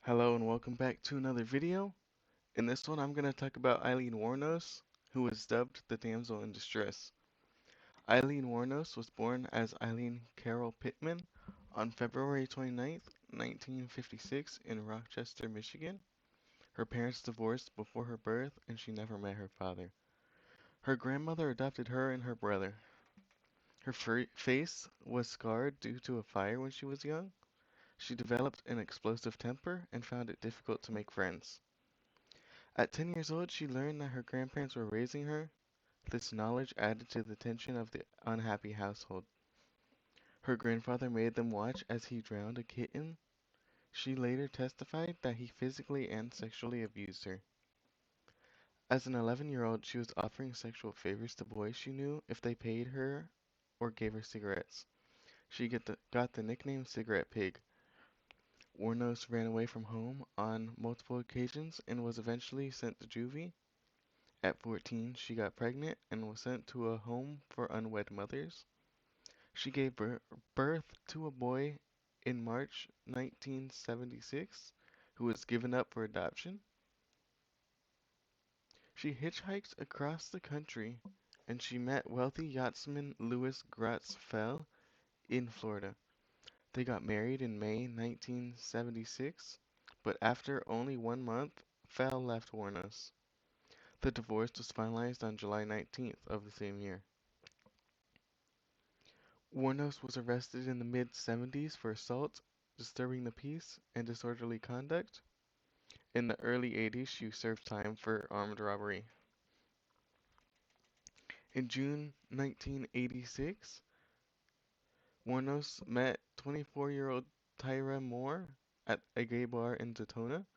Hello and welcome back to another video. In this one I'm going to talk about Aileen Wournos, who was dubbed the Damsel in Distress. Aileen Wournos was born as Eileen Carol Pittman on February 29th, 1956 in Rochester, Michigan. Her parents divorced before her birth and she never met her father. Her grandmother adopted her and her brother. Her face was scarred due to a fire when she was young. She developed an explosive temper and found it difficult to make friends. At 10 years old, she learned that her grandparents were raising her. This knowledge added to the tension of the unhappy household. Her grandfather made them watch as he drowned a kitten. She later testified that he physically and sexually abused her. As an 11-year-old, she was offering sexual favors to boys she knew if they paid her or gave her cigarettes. She got the nickname Cigarette Pig. Wournos ran away from home on multiple occasions and was eventually sent to juvie. At 14, she got pregnant and was sent to a home for unwed mothers. She gave birth to a boy in March 1976 who was given up for adoption. She hitchhiked across the country and she met wealthy yachtsman Louis Gratz Fell in Florida. They got married in May 1976, but after only 1 month, Fell left Wournos. The divorce was finalized on July 19th of the same year. Wournos was arrested in the mid-70s for assault, disturbing the peace, and disorderly conduct. In the early 80s, she served time for armed robbery. In June 1986, Wournos met 24-year-old Tyra Moore at a gay bar in Daytona.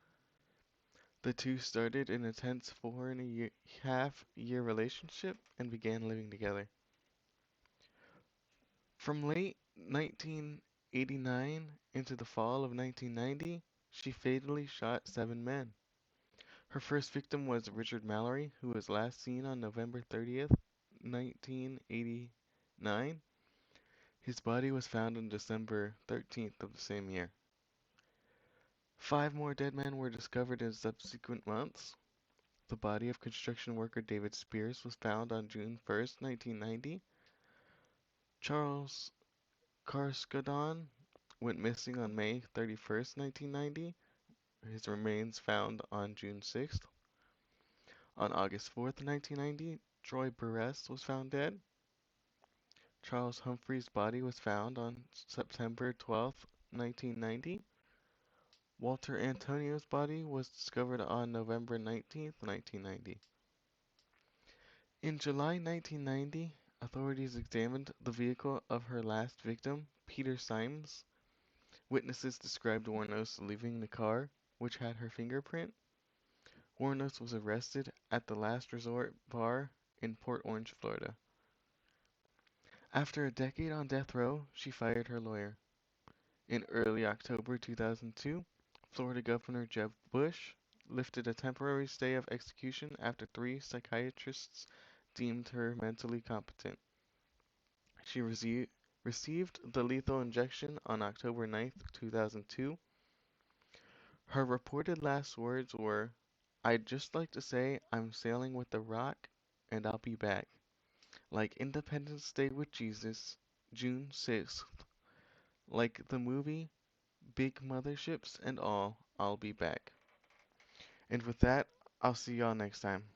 The two started an intense 4.5-year relationship and began living together. From late 1989 into the fall of 1990, she fatally shot 7 men. Her first victim was Richard Mallory, who was last seen on November 30th, 1989. His body was found on December 13th of the same year. 5 more dead men were discovered in subsequent months. The body of construction worker David Spears was found on June 1st, 1990. Charles Carskadon went missing on May 31st, 1990. His remains found on June 6th. On August 4th, 1990, Troy Burress was found dead. Charles Humphrey's body was found on September 12th, 1990. Walter Antonio's body was discovered on November 19th, 1990. In July 1990, authorities examined the vehicle of her last victim, Peter Symes. Witnesses described Wournos leaving the car, which had her fingerprint. Wournos was arrested at the Last Resort bar in Port Orange, Florida. After a decade on death row, she fired her lawyer. In early October 2002, Florida Governor Jeb Bush lifted a temporary stay of execution after 3 psychiatrists deemed her mentally competent. She received the lethal injection on October 9th, 2002. Her reported last words were, "I'd just like to say I'm sailing with the Rock and I'll be back. Like Independence Day with Jesus, June 6th. Like the movie, big motherships and all, I'll be back." And with that, I'll see y'all next time.